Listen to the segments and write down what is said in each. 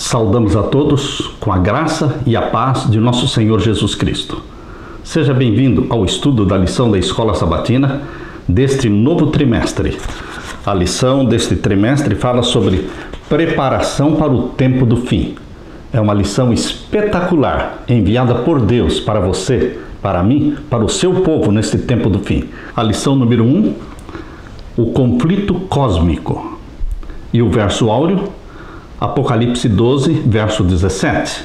Saudamos a todos com a graça e a paz de nosso Senhor Jesus Cristo. Seja bem-vindo ao estudo da lição da Escola Sabatina deste novo trimestre. A lição deste trimestre fala sobre preparação para o tempo do fim. É uma lição espetacular, enviada por Deus para você, para mim, para o seu povo neste tempo do fim. A lição número 1, o conflito cósmico. E o verso áureo, Apocalipse 12, verso 17.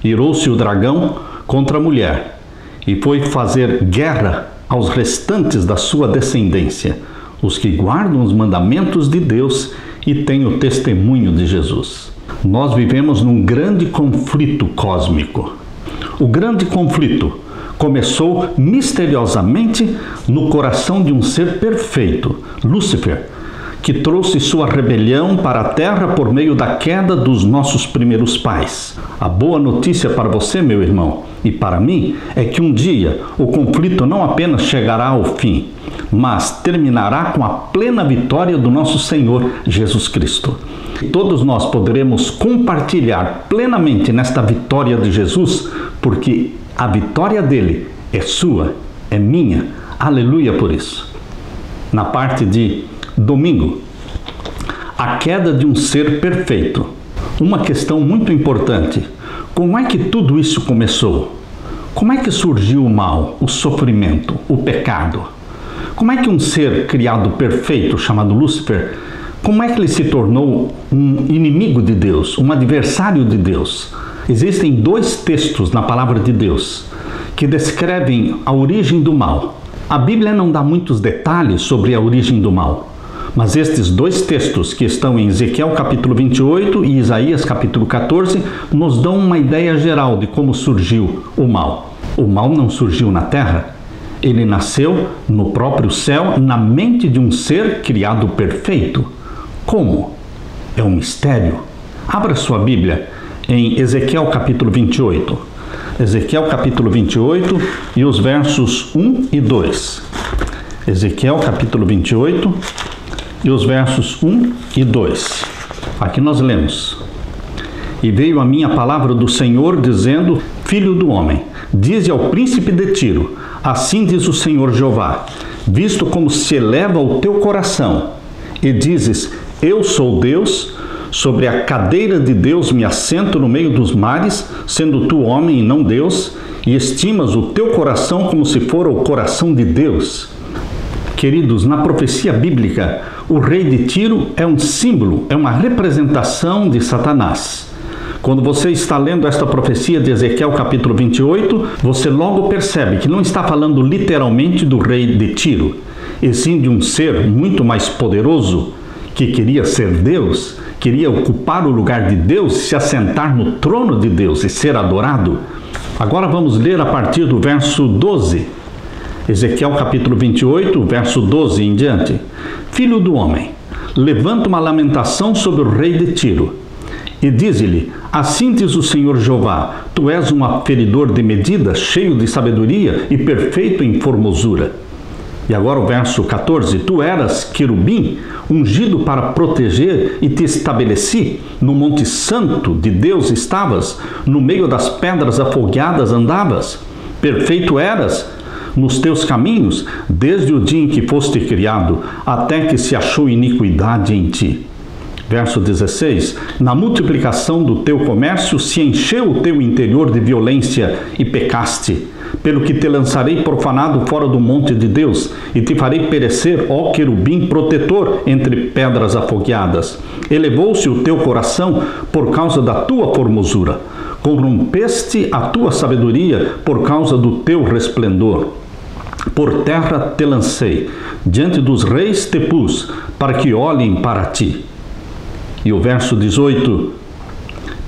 Irou-se o dragão contra a mulher e foi fazer guerra aos restantes da sua descendência, os que guardam os mandamentos de Deus e têm o testemunho de Jesus. Nós vivemos num grande conflito cósmico. O grande conflito começou misteriosamente no coração de um ser perfeito, Lúcifer, que trouxe sua rebelião para a terra por meio da queda dos nossos primeiros pais. A boa notícia para você, meu irmão, e para mim, é que um dia o conflito não apenas chegará ao fim, mas terminará com a plena vitória do nosso Senhor Jesus Cristo. Todos nós poderemos compartilhar plenamente nesta vitória de Jesus, porque a vitória dele é sua, é minha. Aleluia por isso. Na parte de domingo, a queda de um ser perfeito. Uma questão muito importante: como é que tudo isso começou? Como é que surgiu o mal, o sofrimento, o pecado? Como é que um ser criado perfeito, chamado Lúcifer, como é que ele se tornou um inimigo de Deus, um adversário de Deus? Existem dois textos na palavra de Deus que descrevem a origem do mal. A Bíblia não dá muitos detalhes sobre a origem do mal, mas estes dois textos, que estão em Ezequiel capítulo 28 e Isaías capítulo 14, nos dão uma ideia geral de como surgiu o mal. O mal não surgiu na terra, ele nasceu no próprio céu, na mente de um ser criado perfeito. Como? É um mistério. Abra sua Bíblia em Ezequiel capítulo 28. Ezequiel capítulo 28 e os versos 1 e 2. Ezequiel capítulo 28 e os versos 1 e 2. Aqui nós lemos: E veio a mim a palavra do Senhor, dizendo: Filho do homem, dize ao príncipe de Tiro: Assim diz o Senhor Jeová, visto como se eleva o teu coração, e dizes: Eu sou Deus, sobre a cadeira de Deus me assento no meio dos mares, sendo tu homem e não Deus, e estimas o teu coração como se for o coração de Deus. Queridos, na profecia bíblica, o rei de Tiro é um símbolo, é uma representação de Satanás. Quando você está lendo esta profecia de Ezequiel capítulo 28, você logo percebe que não está falando literalmente do rei de Tiro, e sim de um ser muito mais poderoso, que queria ser Deus, queria ocupar o lugar de Deus, se assentar no trono de Deus e ser adorado. Agora vamos ler a partir do verso 12. Ezequiel capítulo 28, verso 12 em diante. Filho do homem, levanta uma lamentação sobre o rei de Tiro, e dize-lhe: Assim diz o Senhor Jeová, tu és um aferidor de medidas, cheio de sabedoria e perfeito em formosura. E agora o verso 14. Tu eras querubim, ungido para proteger, e te estabeleci. No monte santo de Deus estavas, no meio das pedras afogueadas andavas. Perfeito eras nos teus caminhos, desde o dia em que foste criado, até que se achou iniquidade em ti. Verso 16. Na multiplicação do teu comércio se encheu o teu interior de violência e pecaste, pelo que te lançarei profanado fora do monte de Deus, e te farei perecer, ó querubim protetor, entre pedras afogueadas. Elevou-se o teu coração por causa da tua formosura, corrompeste a tua sabedoria por causa do teu resplendor. Por terra te lancei, diante dos reis te pus, para que olhem para ti. E o verso 18.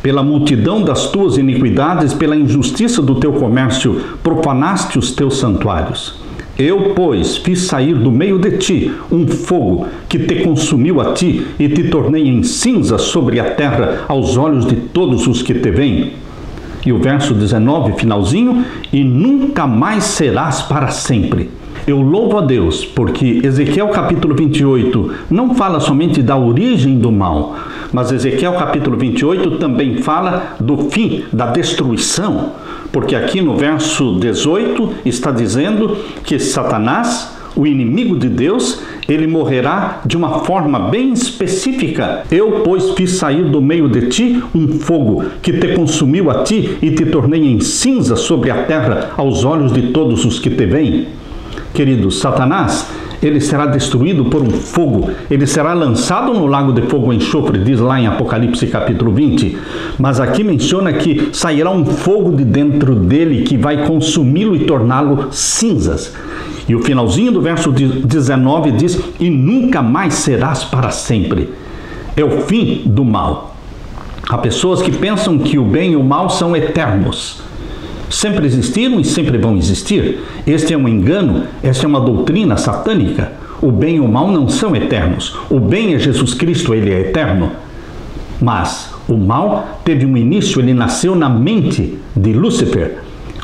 Pela multidão das tuas iniquidades, pela injustiça do teu comércio, profanaste os teus santuários. Eu, pois, fiz sair do meio de ti um fogo que te consumiu a ti, e te tornei em cinza sobre a terra aos olhos de todos os que te veem. E o verso 19, finalzinho: E nunca mais serás para sempre. Eu louvo a Deus, porque Ezequiel capítulo 28 não fala somente da origem do mal, mas Ezequiel capítulo 28 também fala do fim, da destruição, porque aqui no verso 18 está dizendo que Satanás, o inimigo de Deus, ele morrerá de uma forma bem específica. Eu, pois, fiz sair do meio de ti um fogo que te consumiu a ti e te tornei em cinza sobre a terra aos olhos de todos os que te veem. Queridos, Satanás, ele será destruído por um fogo, ele será lançado no lago de fogo e enxofre, diz lá em Apocalipse capítulo 20, mas aqui menciona que sairá um fogo de dentro dele que vai consumi-lo e torná-lo cinzas. E o finalzinho do verso 19 diz: e nunca mais serás para sempre. É o fim do mal. Há pessoas que pensam que o bem e o mal são eternos. Sempre existiram e sempre vão existir. Este é um engano, esta é uma doutrina satânica. O bem e o mal não são eternos. O bem é Jesus Cristo, ele é eterno. Mas o mal teve um início, ele nasceu na mente de Lúcifer.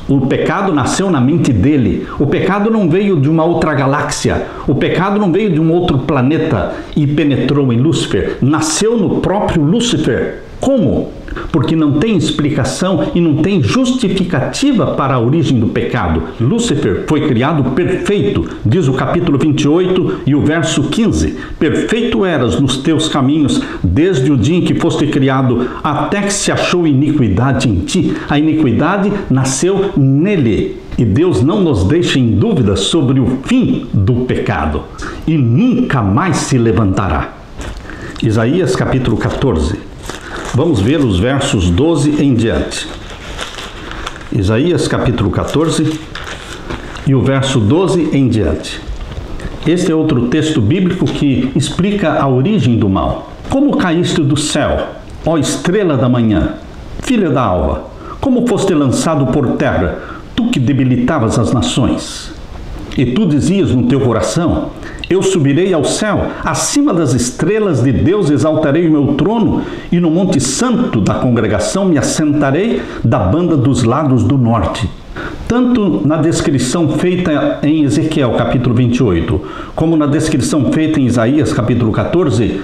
O pecado nasceu na mente dele. O pecado não veio de uma outra galáxia. O pecado não veio de um outro planeta e penetrou em Lúcifer. Nasceu no próprio Lúcifer. Como? Porque não tem explicação e não tem justificativa para a origem do pecado. Lúcifer foi criado perfeito, diz o capítulo 28 e o verso 15. Perfeito eras nos teus caminhos, desde o dia em que foste criado, até que se achou iniquidade em ti. A iniquidade nasceu nele. E Deus não nos deixa em dúvida sobre o fim do pecado. E nunca mais se levantará. Isaías capítulo 14. Vamos ver os versos 12 em diante. Isaías capítulo 14 e o verso 12 em diante. Este é outro texto bíblico que explica a origem do mal. Como caíste do céu, ó estrela da manhã, filha da alva, como foste lançado por terra, tu que debilitavas as nações. E tu dizias no teu coração: eu subirei ao céu, acima das estrelas de Deus exaltarei o meu trono, e no monte santo da congregação me assentarei da banda dos lados do norte. Tanto na descrição feita em Ezequiel capítulo 28, como na descrição feita em Isaías capítulo 14,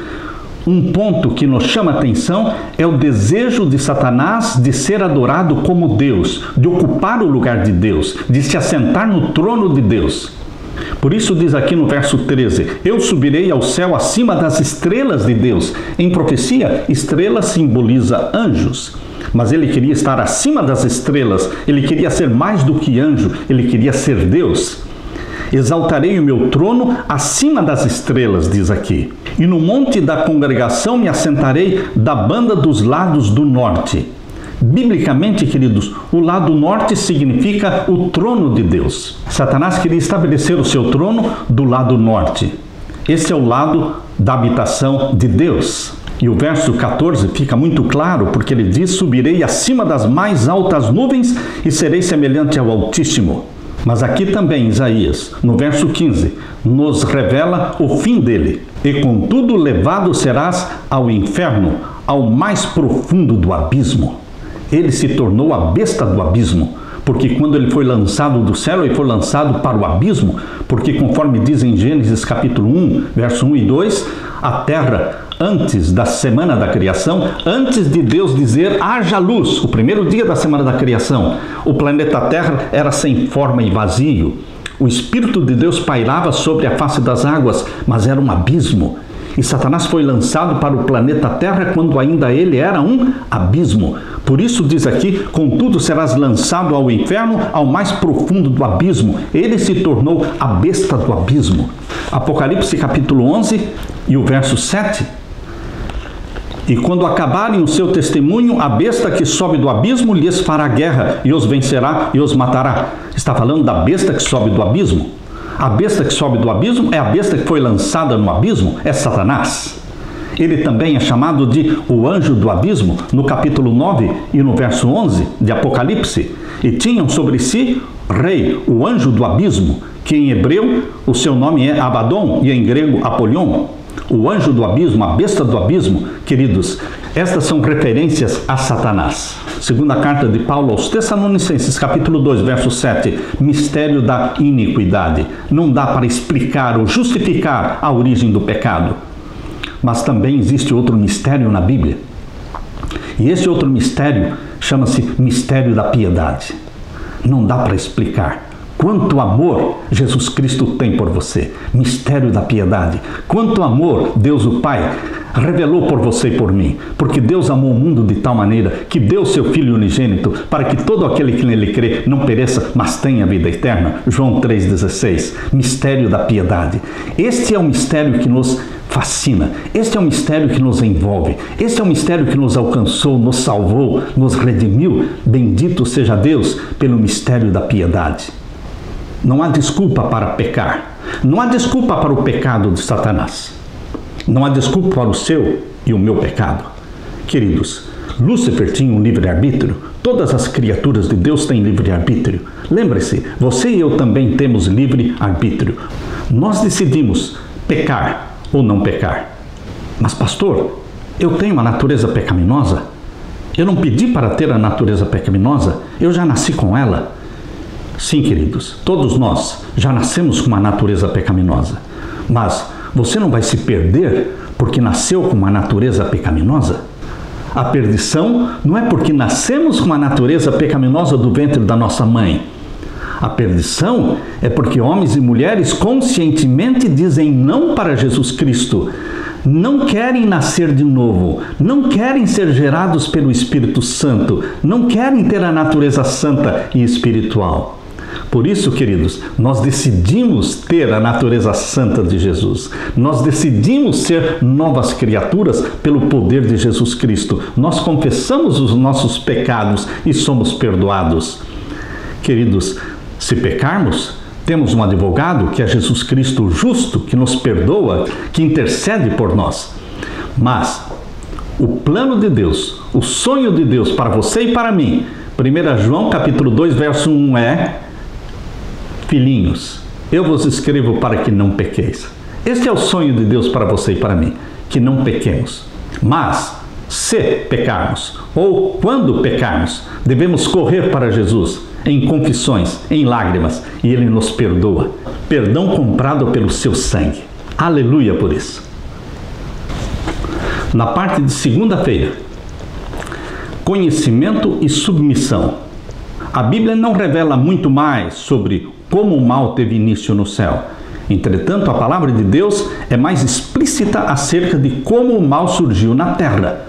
um ponto que nos chama a atenção é o desejo de Satanás de ser adorado como Deus, de ocupar o lugar de Deus, de se assentar no trono de Deus. Por isso diz aqui no verso 13: eu subirei ao céu acima das estrelas de Deus. Em profecia, estrela simboliza anjos. Mas ele queria estar acima das estrelas, ele queria ser mais do que anjo, ele queria ser Deus. Exaltarei o meu trono acima das estrelas, diz aqui. E no monte da congregação me assentarei da banda dos lados do norte. Biblicamente, queridos, o lado norte significa o trono de Deus. Satanás queria estabelecer o seu trono do lado norte. Esse é o lado da habitação de Deus. E o verso 14 fica muito claro, porque ele diz: subirei acima das mais altas nuvens e serei semelhante ao Altíssimo. Mas aqui também Isaías, no verso 15, nos revela o fim dele. E contudo levado serás ao inferno, ao mais profundo do abismo. Ele se tornou a besta do abismo, porque quando ele foi lançado do céu, ele foi lançado para o abismo, porque conforme diz em Gênesis capítulo 1, verso 1 e 2, a terra, antes da semana da criação, antes de Deus dizer haja luz, o primeiro dia da semana da criação, o planeta Terra era sem forma e vazio. O Espírito de Deus pairava sobre a face das águas, mas era um abismo. E Satanás foi lançado para o planeta Terra quando ainda ele era um abismo. Por isso diz aqui: contudo serás lançado ao inferno, ao mais profundo do abismo. Ele se tornou a besta do abismo. Apocalipse capítulo 11 e o verso 7. E quando acabarem o seu testemunho, a besta que sobe do abismo lhes fará guerra e os vencerá e os matará. Está falando da besta que sobe do abismo. A besta que sobe do abismo é a besta que foi lançada no abismo, é Satanás. Ele também é chamado de o anjo do abismo, no capítulo 9 e no verso 11 de Apocalipse. E tinham sobre si rei, o anjo do abismo, que em hebreu o seu nome é Abaddon e em grego Apolion. O anjo do abismo, a besta do abismo, queridos, estas são referências a Satanás. Segunda carta de Paulo aos Tessalonicenses, capítulo 2, verso 7, mistério da iniquidade. Não dá para explicar ou justificar a origem do pecado. Mas também existe outro mistério na Bíblia. E esse outro mistério chama-se mistério da piedade. Não dá para explicar. Quanto amor Jesus Cristo tem por você. Mistério da piedade. Quanto amor Deus o Pai revelou por você e por mim. Porque Deus amou o mundo de tal maneira que deu seu Filho unigênito para que todo aquele que nele crê não pereça, mas tenha vida eterna. João 3,16. Mistério da piedade. Este é o mistério que nos fascina. Este é um mistério que nos envolve. Este é um mistério que nos alcançou, nos salvou, nos redimiu. Bendito seja Deus pelo mistério da piedade. Não há desculpa para pecar. Não há desculpa para o pecado de Satanás. Não há desculpa para o seu e o meu pecado. Queridos, Lúcifer tinha um livre-arbítrio. Todas as criaturas de Deus têm livre-arbítrio. Lembre-se, você e eu também temos livre-arbítrio. Nós decidimos pecar ou não pecar. Mas, pastor, eu tenho uma natureza pecaminosa? Eu não pedi para ter a natureza pecaminosa? Eu já nasci com ela? Sim, queridos, todos nós já nascemos com uma natureza pecaminosa. Mas você não vai se perder porque nasceu com uma natureza pecaminosa? A perdição não é porque nascemos com uma natureza pecaminosa do ventre da nossa mãe. A perdição é porque homens e mulheres conscientemente dizem não para Jesus Cristo. Não querem nascer de novo, não querem ser gerados pelo Espírito Santo, não querem ter a natureza santa e espiritual. Por isso, queridos, nós decidimos ter a natureza santa de Jesus. Nós decidimos ser novas criaturas pelo poder de Jesus Cristo. Nós confessamos os nossos pecados e somos perdoados. Queridos, se pecarmos, temos um advogado que é Jesus Cristo justo, que nos perdoa, que intercede por nós. Mas o plano de Deus, o sonho de Deus para você e para mim, 1 João capítulo 2, verso 1 é: filhinhos, eu vos escrevo para que não pequeis. Este é o sonho de Deus para você e para mim, que não pequemos. Mas, se pecarmos, ou quando pecarmos, devemos correr para Jesus, em confissões, em lágrimas, e Ele nos perdoa. Perdão comprado pelo seu sangue. Aleluia por isso. Na parte de segunda-feira, conhecimento e submissão. A Bíblia não revela muito mais sobre como o mal teve início no céu. Entretanto, a palavra de Deus é mais explícita acerca de como o mal surgiu na terra.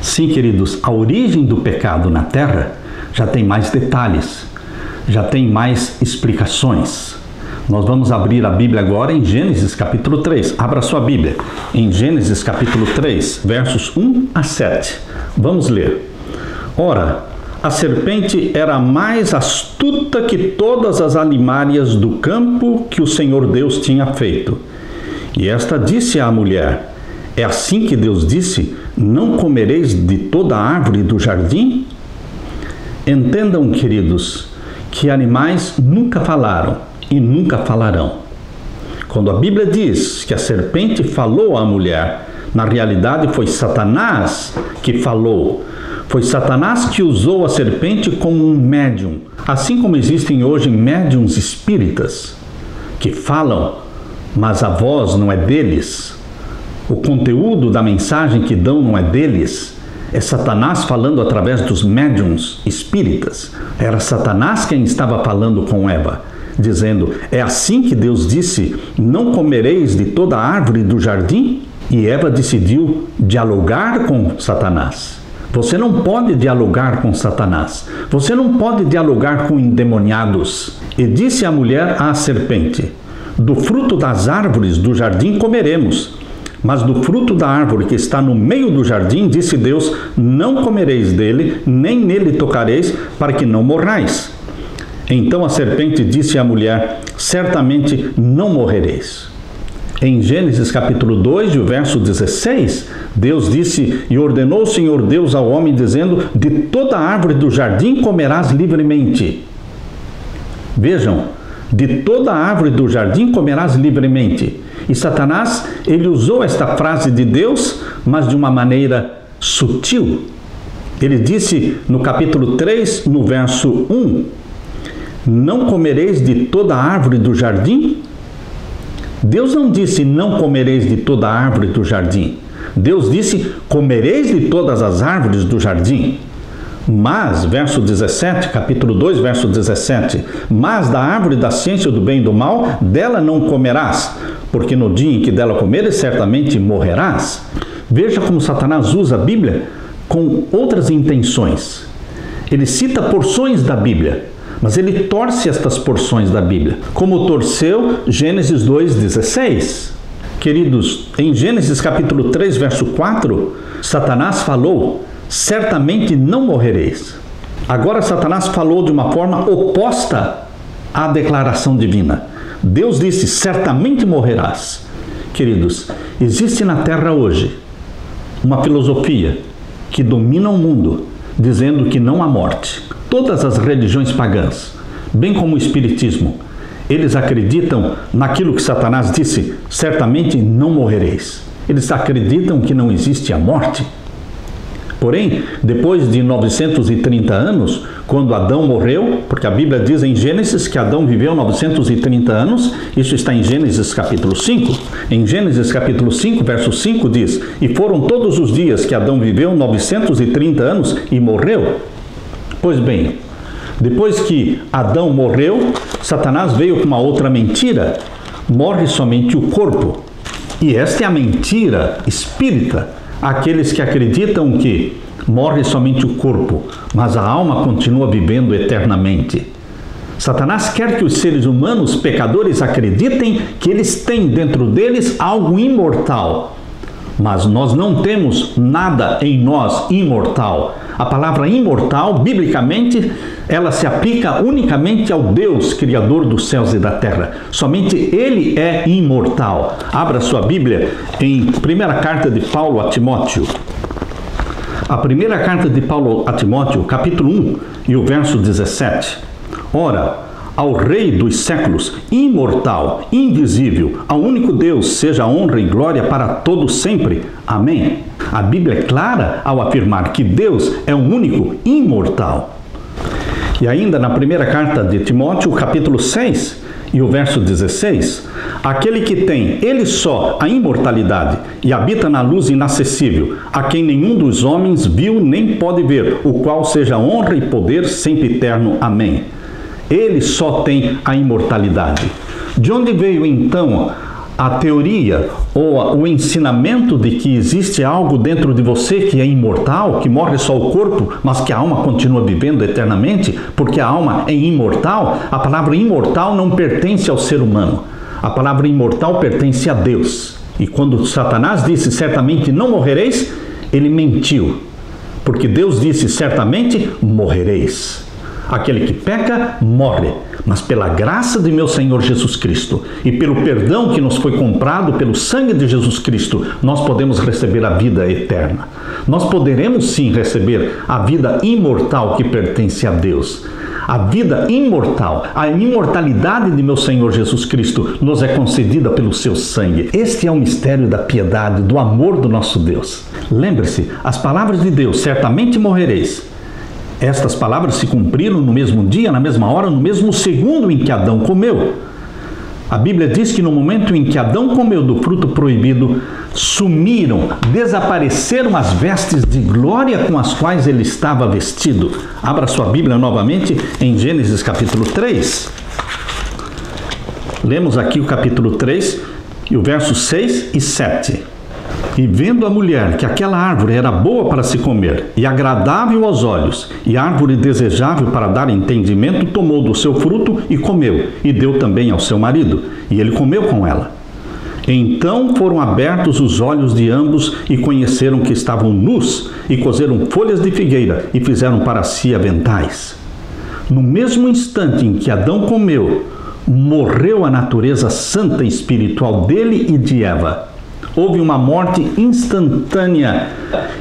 Sim, queridos, a origem do pecado na terra já tem mais detalhes, já tem mais explicações. Nós vamos abrir a Bíblia agora em Gênesis capítulo 3. Abra sua Bíblia em Gênesis capítulo 3, versos 1 a 7. Vamos ler. Ora, a serpente era mais astuta que todas as alimárias do campo que o Senhor Deus tinha feito. E esta disse à mulher: é assim que Deus disse: não comereis de toda a árvore do jardim? Entendam, queridos, que animais nunca falaram e nunca falarão. Quando a Bíblia diz que a serpente falou à mulher, na realidade foi Satanás que falou. Foi Satanás que usou a serpente como um médium. Assim como existem hoje médiums espíritas que falam, mas a voz não é deles. O conteúdo da mensagem que dão não é deles. É Satanás falando através dos médiums espíritas. Era Satanás quem estava falando com Eva, dizendo: é assim que Deus disse, não comereis de toda a árvore do jardim? E Eva decidiu dialogar com Satanás. Você não pode dialogar com Satanás. Você não pode dialogar com endemoniados. E disse a mulher à serpente: do fruto das árvores do jardim comeremos, mas do fruto da árvore que está no meio do jardim, disse Deus, não comereis dele, nem nele tocareis, para que não morrais. Então a serpente disse à mulher: certamente não morrereis. Em Gênesis capítulo 2, o verso 16, Deus disse: e ordenou o Senhor Deus ao homem, dizendo: de toda a árvore do jardim comerás livremente. Vejam, de toda a árvore do jardim comerás livremente. E Satanás, ele usou esta frase de Deus, mas de uma maneira sutil. Ele disse no capítulo 3, no verso 1, não comereis de toda árvore do jardim? Deus não disse não comereis de toda árvore do jardim. Deus disse comereis de todas as árvores do jardim. Mas, verso 17, capítulo 2, verso 17, mas da árvore da ciência do bem e do mal, dela não comerás, porque no dia em que dela comeres, certamente morrerás. Veja como Satanás usa a Bíblia com outras intenções. Ele cita porções da Bíblia, mas ele torce estas porções da Bíblia, como torceu Gênesis 2,16. Queridos, em Gênesis capítulo 3, verso 4, Satanás falou, certamente não morrereis. Agora Satanás falou de uma forma oposta à declaração divina. Deus disse, certamente morrerás. Queridos, existe na terra hoje uma filosofia que domina o mundo, dizendo que não há morte. Todas as religiões pagãs, bem como o Espiritismo, eles acreditam naquilo que Satanás disse, certamente não morrereis. Eles acreditam que não existe a morte. Porém, depois de 930 anos, quando Adão morreu, porque a Bíblia diz em Gênesis que Adão viveu 930 anos, isso está em Gênesis capítulo 5. Em Gênesis capítulo 5, verso 5 diz, e foram todos os dias que Adão viveu 930 anos e morreu. Pois bem, depois que Adão morreu, Satanás veio com uma outra mentira, morre somente o corpo. E esta é a mentira espírita. Aqueles que acreditam que morre somente o corpo, mas a alma continua vivendo eternamente. Satanás quer que os seres humanos pecadores acreditem que eles têm dentro deles algo imortal. Mas nós não temos nada em nós imortal. A palavra imortal, biblicamente, ela se aplica unicamente ao Deus, Criador dos céus e da terra. Somente Ele é imortal. Abra sua Bíblia em primeira carta de Paulo a Timóteo. A primeira carta de Paulo a Timóteo, capítulo 1 e o verso 17. Ora, ao Rei dos séculos, imortal, invisível, ao único Deus, seja honra e glória para todos sempre. Amém. A Bíblia é clara ao afirmar que Deus é o único imortal. E ainda na primeira carta de Timóteo, capítulo 6 e o verso 16, aquele que tem, ele só, a imortalidade e habita na luz inacessível, a quem nenhum dos homens viu nem pode ver, o qual seja honra e poder sempre eterno. Amém. Ele só tem a imortalidade. De onde veio então a teoria ou o ensinamento de que existe algo dentro de você que é imortal, que morre só o corpo, mas que a alma continua vivendo eternamente, porque a alma é imortal? A palavra imortal não pertence ao ser humano. A palavra imortal pertence a Deus. E quando Satanás disse, certamente não morrereis, ele mentiu. Porque Deus disse, certamente morrereis. Aquele que peca, morre, mas pela graça de meu Senhor Jesus Cristo e pelo perdão que nos foi comprado pelo sangue de Jesus Cristo, nós podemos receber a vida eterna. Nós poderemos sim receber a vida imortal que pertence a Deus. A vida imortal, a imortalidade de meu Senhor Jesus Cristo nos é concedida pelo seu sangue. Este é o mistério da piedade, do amor do nosso Deus. Lembre-se, as palavras de Deus, certamente morrereis. Estas palavras se cumpriram no mesmo dia, na mesma hora, no mesmo segundo em que Adão comeu. A Bíblia diz que no momento em que Adão comeu do fruto proibido, sumiram, desapareceram as vestes de glória com as quais ele estava vestido. Abra sua Bíblia novamente em Gênesis capítulo 3. Lemos aqui o capítulo 3 e o verso 6 e 7. E vendo a mulher que aquela árvore era boa para se comer, e agradável aos olhos, e árvore desejável para dar entendimento, tomou do seu fruto e comeu, e deu também ao seu marido, e ele comeu com ela. Então foram abertos os olhos de ambos, e conheceram que estavam nus, e coseram folhas de figueira, e fizeram para si aventais. No mesmo instante em que Adão comeu, morreu a natureza santa e espiritual dele e de Eva. Houve uma morte instantânea.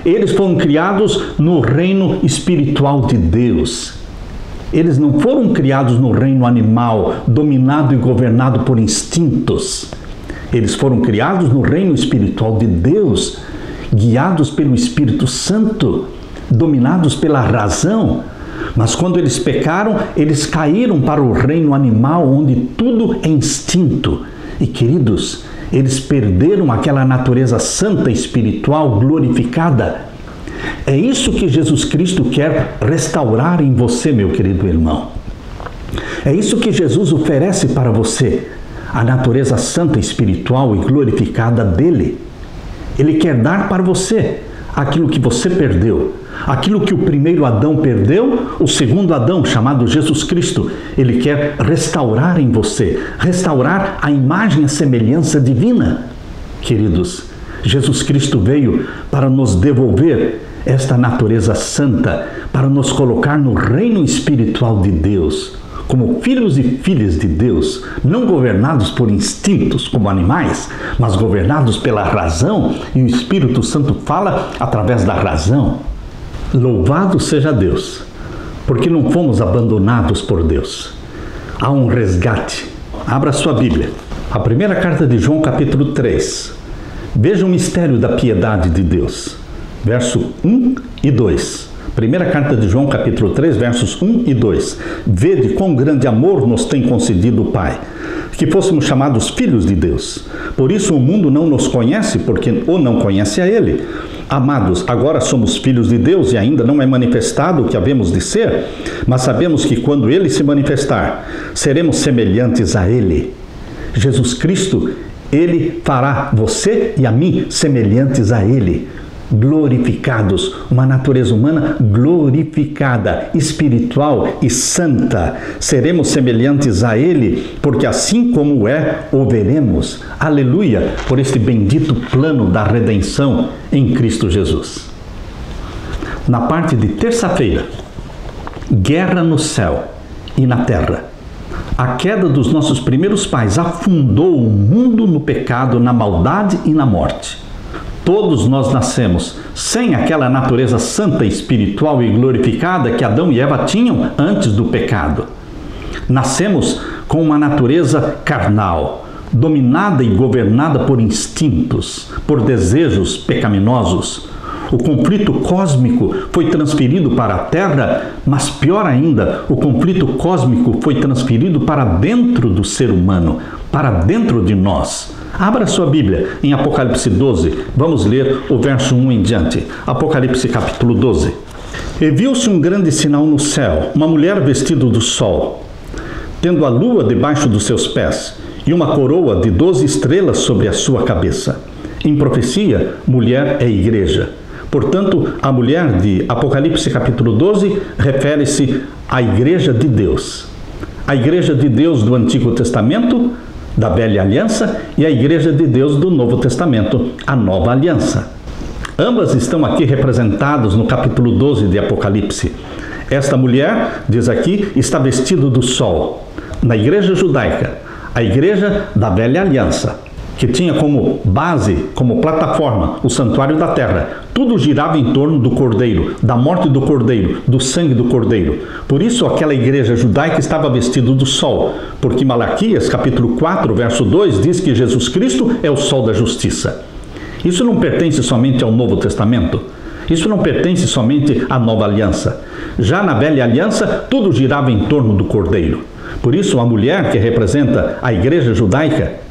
Eles foram criados no reino espiritual de Deus. Eles não foram criados no reino animal, dominado e governado por instintos. Eles foram criados no reino espiritual de Deus, guiados pelo Espírito Santo, dominados pela razão. Mas quando eles pecaram, eles caíram para o reino animal, onde tudo é instinto. E queridos, eles perderam aquela natureza santa, espiritual, glorificada. É isso que Jesus Cristo quer restaurar em você, meu querido irmão. É isso que Jesus oferece para você, a natureza santa, espiritual e glorificada dele. Ele quer dar para você aquilo que você perdeu, aquilo que o primeiro Adão perdeu, o segundo Adão, chamado Jesus Cristo, ele quer restaurar em você, restaurar a imagem e a semelhança divina. Queridos, Jesus Cristo veio para nos devolver esta natureza santa, para nos colocar no reino espiritual de Deus, como filhos e filhas de Deus, não governados por instintos como animais, mas governados pela razão, e o Espírito Santo fala através da razão. Louvado seja Deus, porque não fomos abandonados por Deus. Há um resgate. Abra sua Bíblia. A primeira carta de João, capítulo 3. Veja o mistério da piedade de Deus. Verso 1 e 2. Primeira carta de João, capítulo 3, versos 1 e 2. Vede quão grande amor nos tem concedido o Pai, que fôssemos chamados filhos de Deus. Por isso o mundo não nos conhece, porque ou não conhece a Ele. Amados, agora somos filhos de Deus e ainda não é manifestado o que havemos de ser, mas sabemos que quando Ele se manifestar, seremos semelhantes a Ele. Jesus Cristo, Ele fará você e a mim semelhantes a Ele, glorificados, uma natureza humana glorificada, espiritual e santa. Seremos semelhantes a Ele, porque assim como é, o veremos. Aleluia, por este bendito plano da redenção em Cristo Jesus. Na parte de terça-feira, guerra no céu e na terra. A queda dos nossos primeiros pais afundou o mundo no pecado, na maldade e na morte. Todos nós nascemos sem aquela natureza santa, espiritual e glorificada que Adão e Eva tinham antes do pecado. Nascemos com uma natureza carnal, dominada e governada por instintos, por desejos pecaminosos. O conflito cósmico foi transferido para a Terra, mas pior ainda, o conflito cósmico foi transferido para dentro do ser humano, para dentro de nós. Abra sua Bíblia em Apocalipse 12, vamos ler o verso 1 em diante. Apocalipse capítulo 12. E viu-se um grande sinal no céu, uma mulher vestida do sol, tendo a lua debaixo dos seus pés, e uma coroa de 12 estrelas sobre a sua cabeça. Em profecia, mulher é igreja. Portanto, a mulher de Apocalipse capítulo 12 refere-se à igreja de Deus. A igreja de Deus do Antigo Testamento, da Velha Aliança, e a igreja de Deus do Novo Testamento, a Nova Aliança. Ambas estão aqui representadas no capítulo 12 de Apocalipse. Esta mulher, diz aqui, está vestida do sol. Na igreja judaica, a igreja da Velha Aliança, que tinha como base, como plataforma, o santuário da terra. Tudo girava em torno do Cordeiro, da morte do Cordeiro, do sangue do Cordeiro. Por isso aquela igreja judaica estava vestida do sol, porque Malaquias, capítulo 4, verso 2, diz que Jesus Cristo é o sol da justiça. Isso não pertence somente ao Novo Testamento. Isso não pertence somente à Nova Aliança. Já na Velha Aliança, tudo girava em torno do Cordeiro. Por isso a mulher que representa a igreja judaica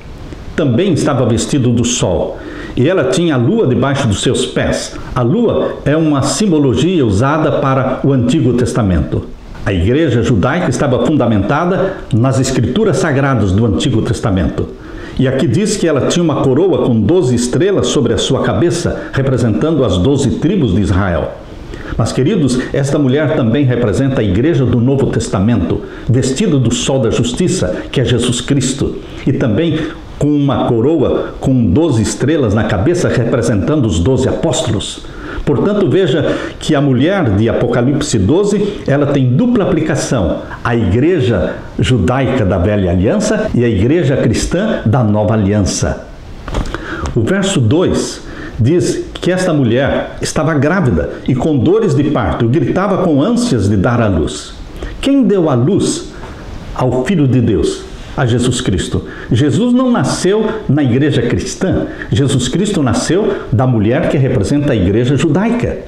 também estava vestida do sol, e ela tinha a lua debaixo dos seus pés. A lua é uma simbologia usada para o Antigo Testamento. A igreja judaica estava fundamentada nas escrituras sagradas do Antigo Testamento. E aqui diz que ela tinha uma coroa com 12 estrelas sobre a sua cabeça, representando as 12 tribos de Israel. Mas, queridos, esta mulher também representa a igreja do Novo Testamento, vestida do sol da justiça, que é Jesus Cristo, e também com uma coroa com 12 estrelas na cabeça, representando os 12 apóstolos. Portanto, veja que a mulher de Apocalipse 12, ela tem dupla aplicação: a igreja judaica da Velha Aliança e a igreja cristã da Nova Aliança. O verso 2 diz que esta mulher estava grávida e com dores de parto, gritava com ânsias de dar à luz. Quem deu à luz ao Filho de Deus? a Jesus Cristo. Jesus não nasceu na igreja cristã. Jesus Cristo nasceu da mulher que representa a igreja judaica.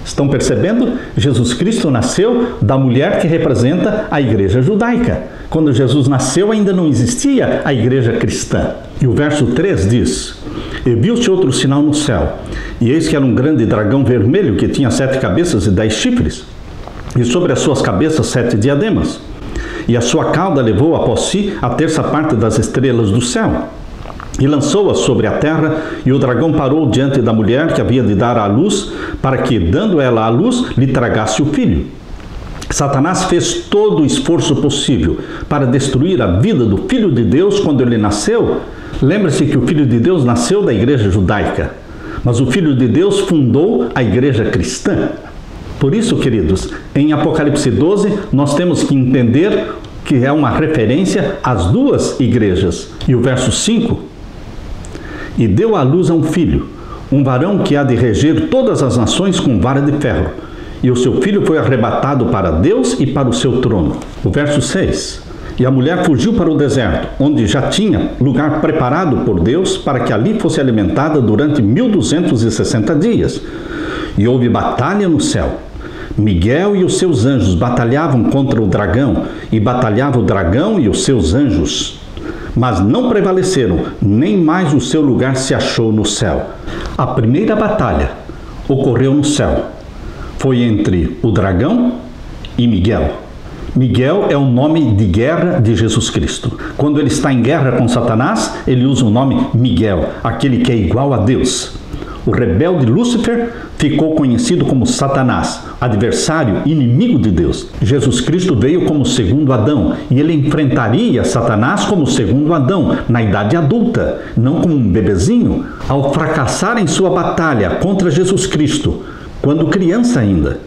Estão percebendo? Jesus Cristo nasceu da mulher que representa a igreja judaica. Quando Jesus nasceu, ainda não existia a igreja cristã. E o verso 3 diz: E viu-se outro sinal no céu, e eis que era um grande dragão vermelho que tinha 7 cabeças e 10 chifres, e sobre as suas cabeças 7 diademas. E a sua cauda levou após si a terça parte das estrelas do céu, e lançou-as sobre a terra, e o dragão parou diante da mulher que havia de dar à luz, para que, dando ela à luz, lhe tragasse o filho. Satanás fez todo o esforço possível para destruir a vida do Filho de Deus quando ele nasceu. Lembre-se que o Filho de Deus nasceu da igreja judaica, mas o Filho de Deus fundou a igreja cristã. Por isso, queridos, em Apocalipse 12, nós temos que entender que é uma referência às duas igrejas. E o verso 5: E deu à luz a um filho, um varão que há de reger todas as nações com vara de ferro. E o seu filho foi arrebatado para Deus e para o seu trono. O verso 6: E a mulher fugiu para o deserto, onde já tinha lugar preparado por Deus para que ali fosse alimentada durante 1260 dias. E houve batalha no céu. Miguel e os seus anjos batalhavam contra o dragão, e batalhava o dragão e os seus anjos. Mas não prevaleceram, nem mais o seu lugar se achou no céu. A primeira batalha ocorreu no céu. Foi entre o dragão e Miguel. Miguel é o nome de guerra de Jesus Cristo. Quando ele está em guerra com Satanás, ele usa o nome Miguel, aquele que é igual a Deus. O rebelde Lúcifer ficou conhecido como Satanás, adversário, inimigo de Deus. Jesus Cristo veio como segundo Adão, e ele enfrentaria Satanás como segundo Adão, na idade adulta, não como um bebezinho. Ao fracassar em sua batalha contra Jesus Cristo, quando criança ainda,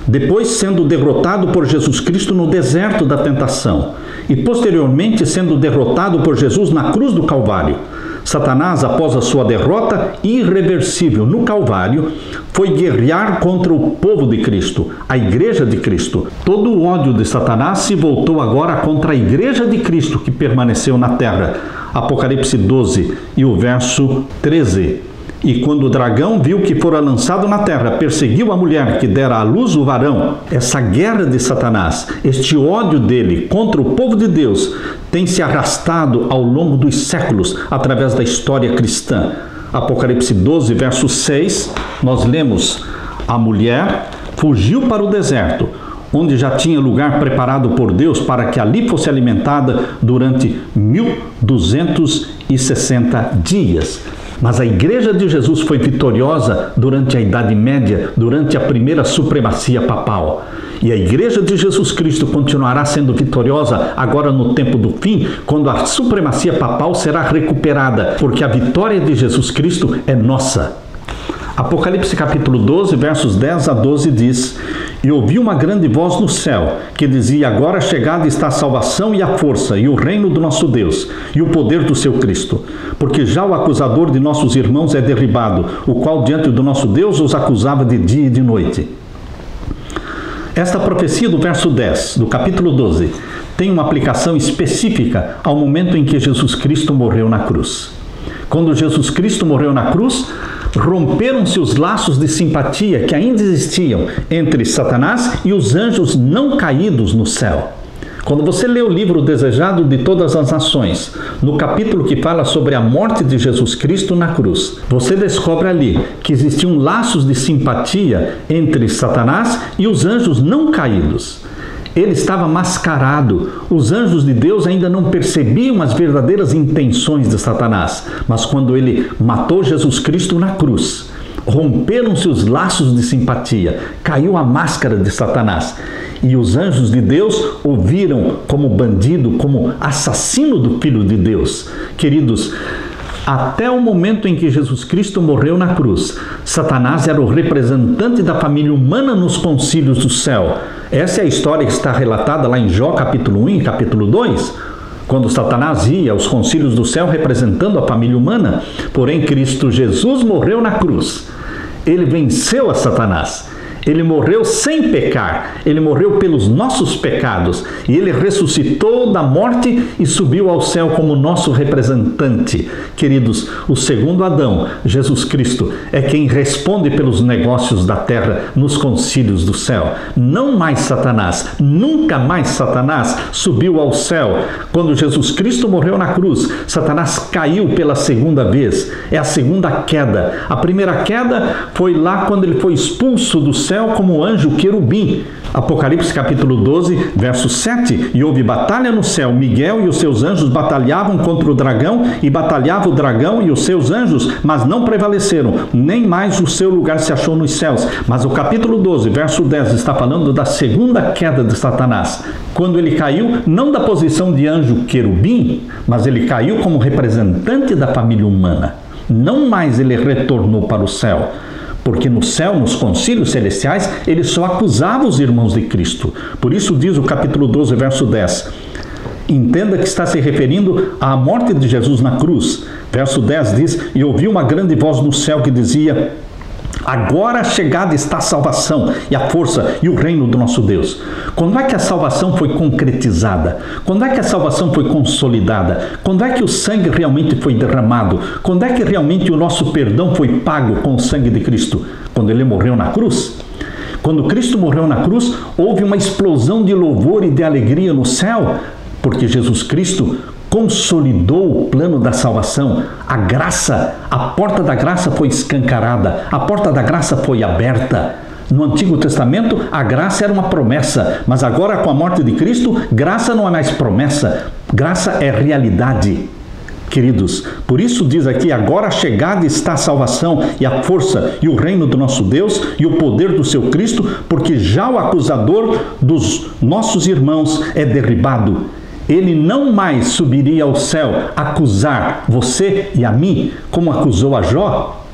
depois sendo derrotado por Jesus Cristo no deserto da tentação, e posteriormente sendo derrotado por Jesus na cruz do Calvário, Satanás, após a sua derrota irreversível no Calvário, foi guerrear contra o povo de Cristo, a igreja de Cristo. Todo o ódio de Satanás se voltou agora contra a igreja de Cristo que permaneceu na terra. Apocalipse 12 e o verso 13. E quando o dragão viu que fora lançado na terra, perseguiu a mulher que dera à luz o varão. Essa guerra de Satanás, este ódio dele contra o povo de Deus, tem se arrastado ao longo dos séculos através da história cristã. Apocalipse 12, verso 6, nós lemos: A mulher fugiu para o deserto, onde já tinha lugar preparado por Deus para que ali fosse alimentada durante 1260 dias. Mas a igreja de Jesus foi vitoriosa durante a Idade Média, durante a primeira supremacia papal. E a igreja de Jesus Cristo continuará sendo vitoriosa agora no tempo do fim, quando a supremacia papal será recuperada, porque a vitória de Jesus Cristo é nossa. Apocalipse capítulo 12, versos 10 a 12 diz: E ouvi uma grande voz no céu, que dizia: Agora chegada está a salvação e a força, e o reino do nosso Deus, e o poder do seu Cristo. Porque já o acusador de nossos irmãos é derribado, o qual diante do nosso Deus os acusava de dia e de noite. Esta profecia do verso 10, do capítulo 12, tem uma aplicação específica ao momento em que Jesus Cristo morreu na cruz. Quando Jesus Cristo morreu na cruz, romperam-se os laços de simpatia que ainda existiam entre Satanás e os anjos não caídos no céu. Quando você lê o livro Desejado de Todas as Nações, no capítulo que fala sobre a morte de Jesus Cristo na cruz, você descobre ali que existiam laços de simpatia entre Satanás e os anjos não caídos. Ele estava mascarado. Os anjos de Deus ainda não percebiam as verdadeiras intenções de Satanás. Mas quando ele matou Jesus Cristo na cruz, romperam-se os laços de simpatia, caiu a máscara de Satanás. E os anjos de Deus o viram como bandido, como assassino do Filho de Deus. Queridos, até o momento em que Jesus Cristo morreu na cruz, Satanás era o representante da família humana nos concílios do céu. Essa é a história que está relatada lá em Jó capítulo 1 e capítulo 2, quando Satanás ia aos concílios do céu representando a família humana. Porém, Cristo Jesus morreu na cruz. Ele venceu a Satanás. Ele morreu sem pecar, ele morreu pelos nossos pecados e ele ressuscitou da morte e subiu ao céu como nosso representante. Queridos, o segundo Adão, Jesus Cristo, é quem responde pelos negócios da terra nos concílios do céu. Não mais Satanás, nunca mais Satanás subiu ao céu. Quando Jesus Cristo morreu na cruz, Satanás caiu pela segunda vez. É a segunda queda. A primeira queda foi lá quando ele foi expulso do céu como anjo querubim. Apocalipse capítulo 12, verso 7. E houve batalha no céu. Miguel e os seus anjos batalhavam contra o dragão, e batalhava o dragão e os seus anjos, mas não prevaleceram, nem mais o seu lugar se achou nos céus. Mas o capítulo 12, verso 10, está falando da segunda queda de Satanás. Quando ele caiu, não da posição de anjo querubim, mas ele caiu como representante da família humana. Não mais ele retornou para o céu. Porque no céu, nos concílios celestiais, ele só acusava os irmãos de Cristo. Por isso diz o capítulo 12, verso 10. Entenda que está se referindo à morte de Jesus na cruz. Verso 10 diz: e ouvi uma grande voz no céu que dizia: agora chegada está a salvação e a força e o reino do nosso Deus. Quando é que a salvação foi concretizada? Quando é que a salvação foi consolidada? Quando é que o sangue realmente foi derramado? Quando é que realmente o nosso perdão foi pago com o sangue de Cristo? Quando ele morreu na cruz. Quando Cristo morreu na cruz, houve uma explosão de louvor e de alegria no céu, porque Jesus Cristo consolidou o plano da salvação. A graça, a porta da graça foi escancarada, a porta da graça foi aberta. No Antigo Testamento, a graça era uma promessa, mas agora com a morte de Cristo, graça não é mais promessa, graça é realidade. Queridos, por isso diz aqui: agora chegada está a salvação e a força e o reino do nosso Deus e o poder do seu Cristo, porque já o acusador dos nossos irmãos é derribado. Ele não mais subiria ao céu acusar você e a mim, como acusou a Jó,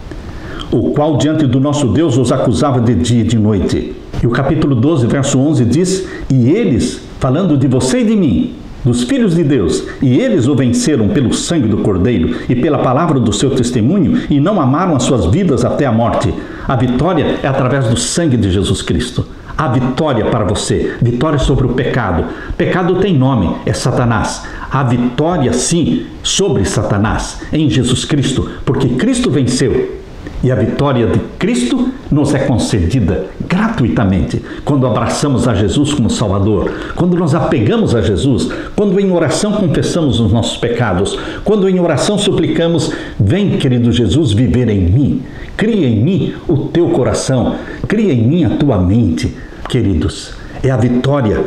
o qual diante do nosso Deus os acusava de dia e de noite. E o capítulo 12, verso 11 diz: e eles, falando de você e de mim, dos filhos de Deus, e eles o venceram pelo sangue do Cordeiro e pela palavra do seu testemunho, e não amaram as suas vidas até a morte. A vitória é através do sangue de Jesus Cristo. A vitória para você, vitória sobre o pecado. Pecado tem nome, é Satanás. A vitória, sim, sobre Satanás, em Jesus Cristo, porque Cristo venceu. E a vitória de Cristo nos é concedida gratuitamente quando abraçamos a Jesus como Salvador, quando nos apegamos a Jesus, quando em oração confessamos os nossos pecados, quando em oração suplicamos: vem, querido Jesus, viver em mim, cria em mim o teu coração, cria em mim a tua mente. Queridos, é a vitória.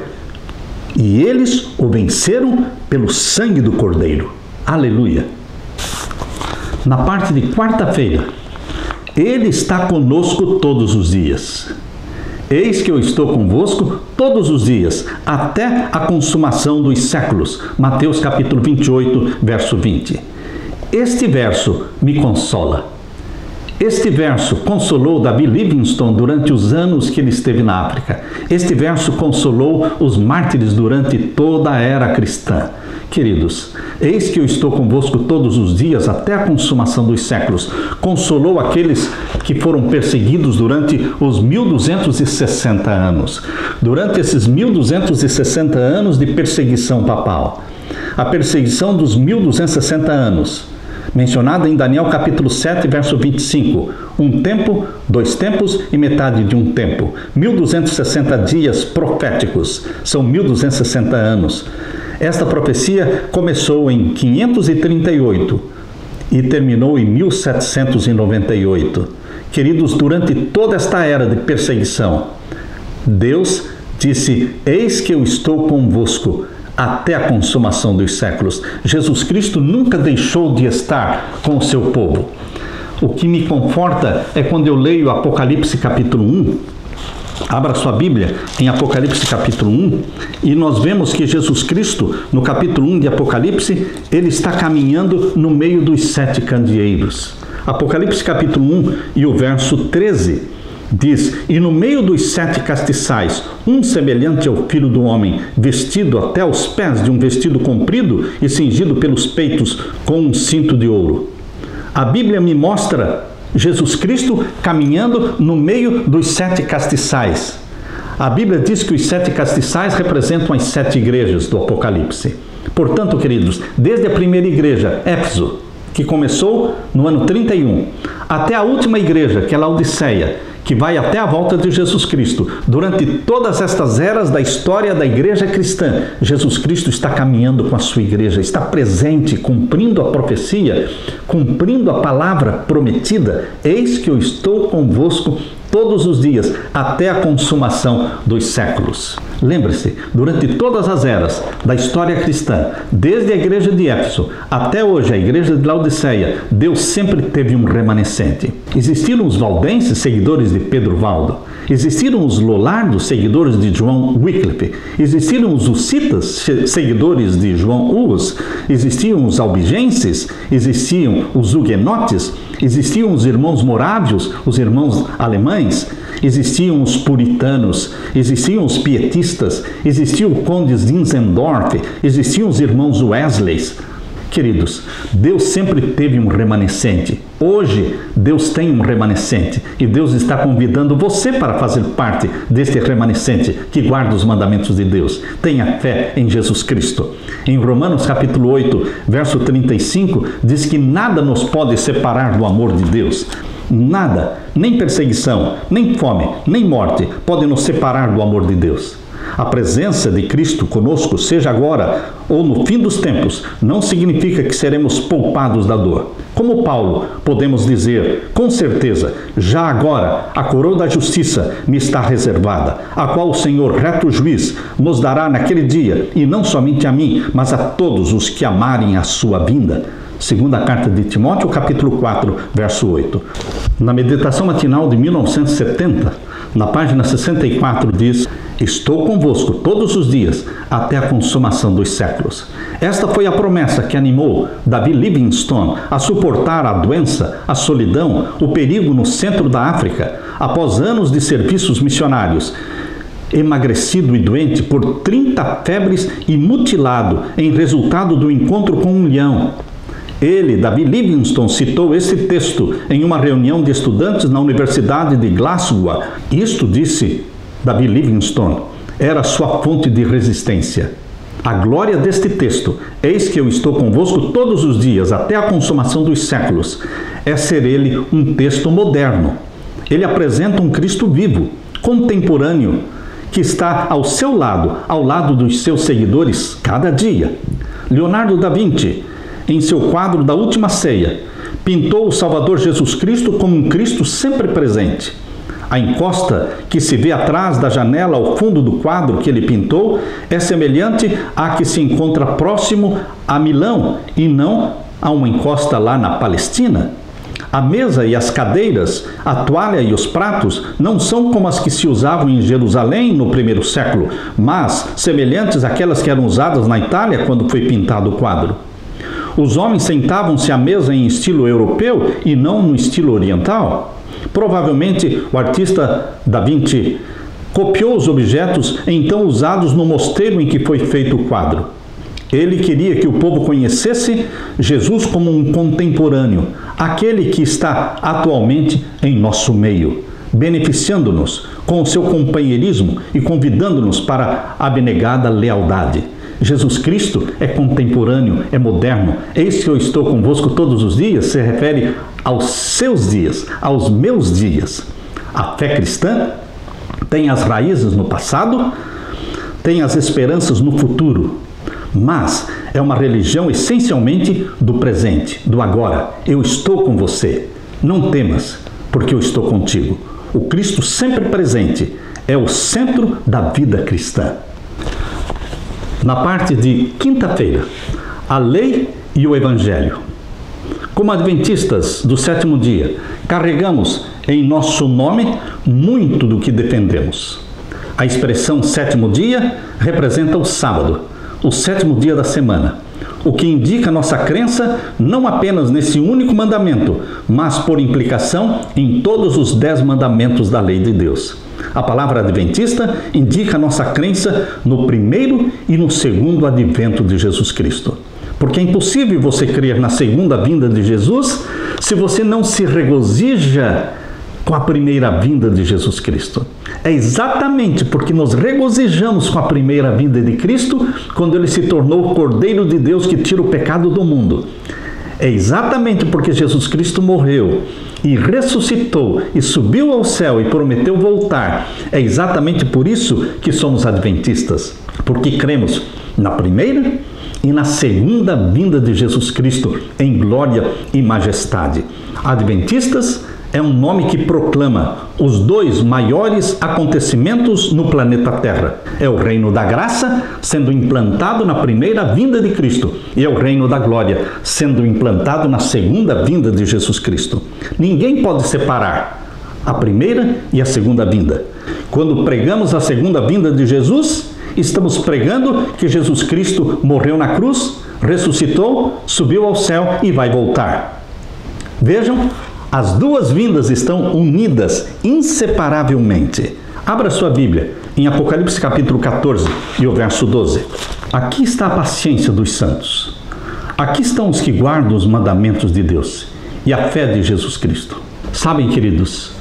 E eles o venceram pelo sangue do Cordeiro. Aleluia! Na parte de quarta-feira, Ele está conosco todos os dias. Eis que eu estou convosco todos os dias, até a consumação dos séculos. Mateus capítulo 28, verso 20. Este verso me consola. Este verso consolou Davi Livingstone durante os anos que ele esteve na África. Este verso consolou os mártires durante toda a era cristã. Queridos, eis que eu estou convosco todos os dias até a consumação dos séculos. Consolou aqueles que foram perseguidos durante os 1260 anos. Durante esses 1260 anos de perseguição papal. A perseguição dos 1260 anos. Mencionada em Daniel capítulo 7, verso 25. Um tempo, 2 tempos e metade de um tempo. 1260 dias proféticos. São 1260 anos. Esta profecia começou em 538 e terminou em 1798. Queridos, durante toda esta era de perseguição, Deus disse: eis que eu estou convosco até a consumação dos séculos. Jesus Cristo nunca deixou de estar com o seu povo. O que me conforta é quando eu leio Apocalipse capítulo 1. Abra sua Bíblia em Apocalipse capítulo 1 e nós vemos que Jesus Cristo, no capítulo 1 de Apocalipse, ele está caminhando no meio dos 7 candeeiros. Apocalipse capítulo 1 e o verso 13 diz: e no meio dos 7 castiçais, um semelhante ao Filho do Homem, vestido até os pés de um vestido comprido e cingido pelos peitos com um cinto de ouro. A Bíblia me mostra Jesus Cristo caminhando no meio dos 7 castiçais. A Bíblia diz que os 7 castiçais representam as 7 igrejas do Apocalipse. Portanto, queridos, desde a primeira igreja, Éfeso, que começou no ano 31, até a última igreja, que é Laodiceia, que vai até a volta de Jesus Cristo. Durante todas estas eras da história da igreja cristã, Jesus Cristo está caminhando com a sua igreja, está presente, cumprindo a profecia, cumprindo a palavra prometida. Eis que eu estou convosco todos os dias, até a consumação dos séculos. Lembre-se, durante todas as eras da história cristã, desde a igreja de Éfeso até hoje a igreja de Laodiceia, Deus sempre teve um remanescente. Existiram os valdenses, seguidores de Pedro Valdo. Existiram os lolardos, seguidores de João Wycliffe. Existiram os hussitas, seguidores de João Hus. Existiam os albigenses. Existiam os huguenotes. Existiam os irmãos morávios, os irmãos alemães. Existiam os puritanos. Existiam os pietistas. Existiam os condes de Zinzendorf. Existiam os irmãos Wesleys. Queridos, Deus sempre teve um remanescente. Hoje, Deus tem um remanescente e Deus está convidando você para fazer parte deste remanescente que guarda os mandamentos de Deus. Tenha fé em Jesus Cristo. Em Romanos capítulo 8, verso 35, diz que nada nos pode separar do amor de Deus. Nada, nem perseguição, nem fome, nem morte, pode nos separar do amor de Deus. A presença de Cristo conosco, seja agora ou no fim dos tempos, não significa que seremos poupados da dor. Como Paulo, podemos dizer, com certeza, já agora a coroa da justiça me está reservada, a qual o Senhor, reto juiz, nos dará naquele dia, e não somente a mim, mas a todos os que amarem a sua vinda. Segunda carta de Timóteo, capítulo 4, verso 8. Na meditação matinal de 1970, na página 64, diz: estou convosco todos os dias, até a consumação dos séculos. Esta foi a promessa que animou David Livingstone a suportar a doença, a solidão, o perigo no centro da África, após anos de serviços missionários. Emagrecido e doente por 30 febres e mutilado em resultado do encontro com um leão. Ele, David Livingstone, citou este texto em uma reunião de estudantes na Universidade de Glasgow. Isto, disse David Livingstone, era sua fonte de resistência. A glória deste texto, eis que eu estou convosco todos os dias, até a consumação dos séculos, é ser ele um texto moderno. Ele apresenta um Cristo vivo, contemporâneo, que está ao seu lado, ao lado dos seus seguidores, cada dia. Leonardo da Vinci, em seu quadro da Última Ceia, pintou o Salvador Jesus Cristo como um Cristo sempre presente. A encosta que se vê atrás da janela ao fundo do quadro que ele pintou é semelhante à que se encontra próximo a Milão e não a uma encosta lá na Palestina. A mesa e as cadeiras, a toalha e os pratos não são como as que se usavam em Jerusalém no primeiro século, mas semelhantes àquelas que eram usadas na Itália quando foi pintado o quadro. Os homens sentavam-se à mesa em estilo europeu e não no estilo oriental. Provavelmente o artista Da Vinci copiou os objetos então usados no mosteiro em que foi feito o quadro. Ele queria que o povo conhecesse Jesus como um contemporâneo, aquele que está atualmente em nosso meio, beneficiando-nos com o seu companheirismo e convidando-nos para a abnegada lealdade. Jesus Cristo é contemporâneo, é moderno. Eis que eu estou convosco todos os dias, se refere aos seus dias, aos meus dias. A fé cristã tem as raízes no passado, tem as esperanças no futuro, mas é uma religião essencialmente do presente, do agora. Eu estou com você. Não temas, porque eu estou contigo. O Cristo sempre presente é o centro da vida cristã. Na parte de quinta-feira, a lei e o evangelho. Como adventistas do sétimo dia, carregamos em nosso nome muito do que defendemos. A expressão sétimo dia representa o sábado, o sétimo dia da semana, o que indica nossa crença não apenas nesse único mandamento, mas por implicação em todos os 10 mandamentos da lei de Deus. A palavra adventista indica nossa crença no primeiro e no segundo advento de Jesus Cristo. Porque é impossível você crer na segunda vinda de Jesus se você não se regozija com a primeira vinda de Jesus Cristo. É exatamente porque nos regozijamos com a primeira vinda de Cristo, quando Ele se tornou o Cordeiro de Deus que tira o pecado do mundo. É exatamente porque Jesus Cristo morreu e ressuscitou e subiu ao céu e prometeu voltar. É exatamente por isso que somos adventistas, porque cremos na primeira e na segunda vinda de Jesus Cristo em glória e majestade. Adventistas é um nome que proclama os dois maiores acontecimentos no planeta Terra. É o reino da graça sendo implantado na primeira vinda de Cristo e é o reino da glória sendo implantado na segunda vinda de Jesus Cristo. Ninguém pode separar a primeira e a segunda vinda. Quando pregamos a segunda vinda de Jesus, estamos pregando que Jesus Cristo morreu na cruz, ressuscitou, subiu ao céu e vai voltar. Vejam, as duas vindas estão unidas inseparavelmente. Abra sua Bíblia em Apocalipse capítulo 14 e o verso 12. Aqui está a paciência dos santos. Aqui estão os que guardam os mandamentos de Deus e a fé de Jesus Cristo. Sabem, queridos,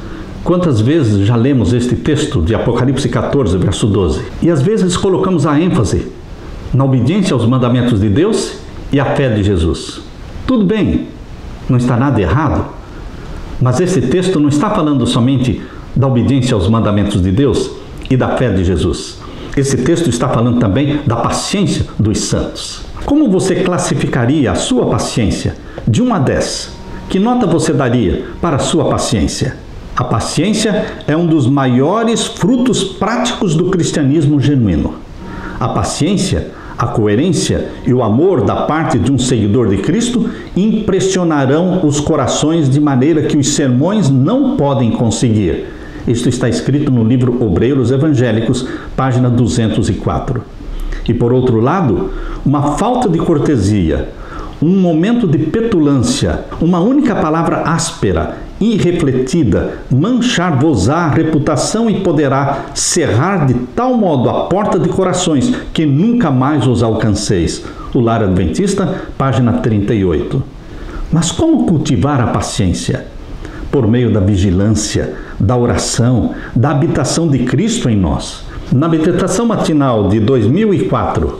quantas vezes já lemos este texto de Apocalipse 14, verso 12? E às vezes colocamos a ênfase na obediência aos mandamentos de Deus e a fé de Jesus. Tudo bem, não está nada errado. Mas esse texto não está falando somente da obediência aos mandamentos de Deus e da fé de Jesus. Esse texto está falando também da paciência dos santos. Como você classificaria a sua paciência de 1 a 10? Que nota você daria para a sua paciência? A paciência é um dos maiores frutos práticos do cristianismo genuíno. A paciência, a coerência e o amor da parte de um seguidor de Cristo impressionarão os corações de maneira que os sermões não podem conseguir. Isto está escrito no livro Obreiros Evangélicos, página 204. E por outro lado, uma falta de cortesia, um momento de petulância, uma única palavra áspera, irrefletida, manchar-vos-á a reputação e poderá cerrar de tal modo a porta de corações que nunca mais os alcanceis. O Lar Adventista, página 38. Mas como cultivar a paciência? Por meio da vigilância, da oração, da habitação de Cristo em nós. Na meditação matinal de 2004,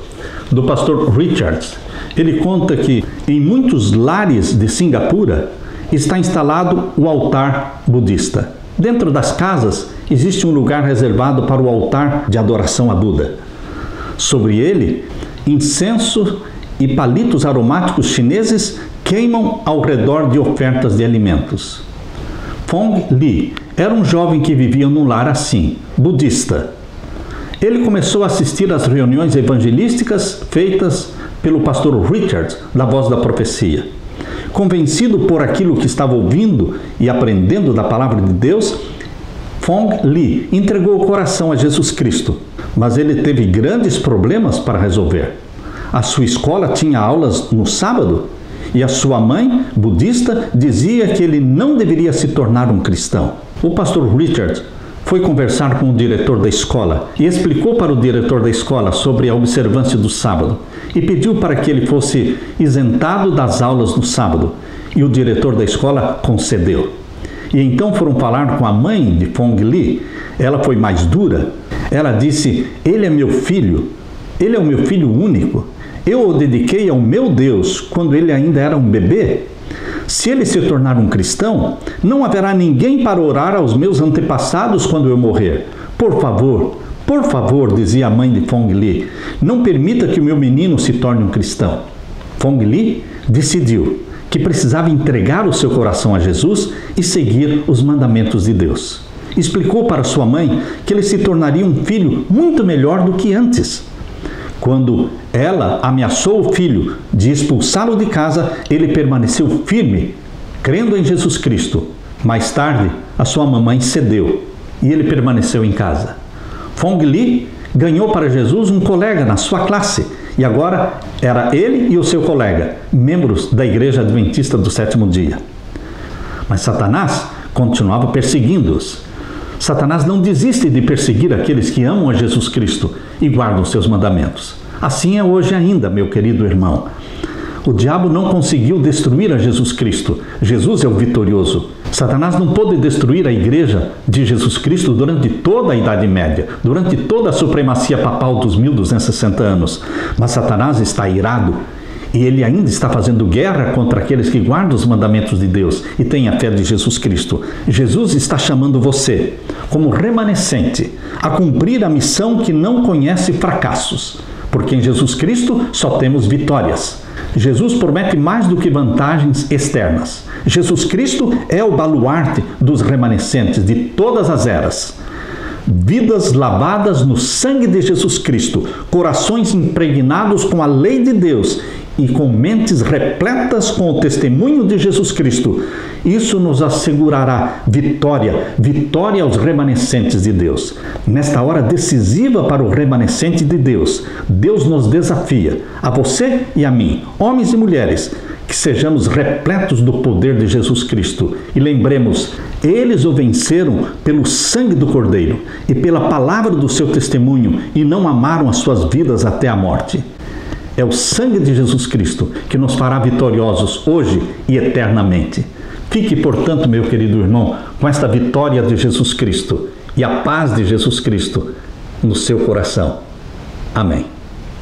do pastor Richards, ele conta que em muitos lares de Singapura está instalado o altar budista. Dentro das casas existe um lugar reservado para o altar de adoração a Buda. Sobre ele, incenso e palitos aromáticos chineses queimam ao redor de ofertas de alimentos. Fong Li era um jovem que vivia num lar assim, budista. Ele começou a assistir às reuniões evangelísticas feitas pelo pastor Richards, da Voz da Profecia. Convencido por aquilo que estava ouvindo e aprendendo da palavra de Deus, Fong Li entregou o coração a Jesus Cristo, mas ele teve grandes problemas para resolver. A sua escola tinha aulas no sábado e a sua mãe, budista, dizia que ele não deveria se tornar um cristão. O pastor Richard foi conversar com o diretor da escola e explicou para o diretor da escola sobre a observância do sábado e pediu para que ele fosse isentado das aulas no sábado. E o diretor da escola concedeu. E então foram falar com a mãe de Fong Li. Ela foi mais dura. Ela disse: ele é meu filho, ele é o meu filho único. Eu o dediquei ao meu Deus quando ele ainda era um bebê. Se ele se tornar um cristão, não haverá ninguém para orar aos meus antepassados quando eu morrer. Por favor, dizia a mãe de Fong Li, não permita que o meu menino se torne um cristão. Fong Li decidiu que precisava entregar o seu coração a Jesus e seguir os mandamentos de Deus. Explicou para sua mãe que ele se tornaria um filho muito melhor do que antes. Quando ela ameaçou o filho de expulsá-lo de casa, ele permaneceu firme, crendo em Jesus Cristo. Mais tarde, a sua mamãe cedeu e ele permaneceu em casa. Fong Li ganhou para Jesus um colega na sua classe e agora era ele e o seu colega, membros da Igreja Adventista do Sétimo Dia. Mas Satanás continuava perseguindo-os. Satanás não desiste de perseguir aqueles que amam a Jesus Cristo e guardam seus mandamentos. Assim é hoje ainda, meu querido irmão. O diabo não conseguiu destruir a Jesus Cristo. Jesus é o vitorioso. Satanás não pôde destruir a igreja de Jesus Cristo durante toda a Idade Média, durante toda a supremacia papal dos 1260 anos. Mas Satanás está irado e ele ainda está fazendo guerra contra aqueles que guardam os mandamentos de Deus e têm a fé de Jesus Cristo. Jesus está chamando você, como remanescente, a cumprir a missão que não conhece fracassos, porque em Jesus Cristo só temos vitórias. Jesus promete mais do que vantagens externas. Jesus Cristo é o baluarte dos remanescentes de todas as eras. Vidas lavadas no sangue de Jesus Cristo, corações impregnados com a lei de Deus e com mentes repletas com o testemunho de Jesus Cristo. Isso nos assegurará vitória, vitória aos remanescentes de Deus. Nesta hora decisiva para o remanescente de Deus, Deus nos desafia, a você e a mim, homens e mulheres, que sejamos repletos do poder de Jesus Cristo. E lembremos, eles o venceram pelo sangue do Cordeiro e pela palavra do seu testemunho e não amaram as suas vidas até a morte. É o sangue de Jesus Cristo que nos fará vitoriosos hoje e eternamente. Fique, portanto, meu querido irmão, com esta vitória de Jesus Cristo e a paz de Jesus Cristo no seu coração. Amém.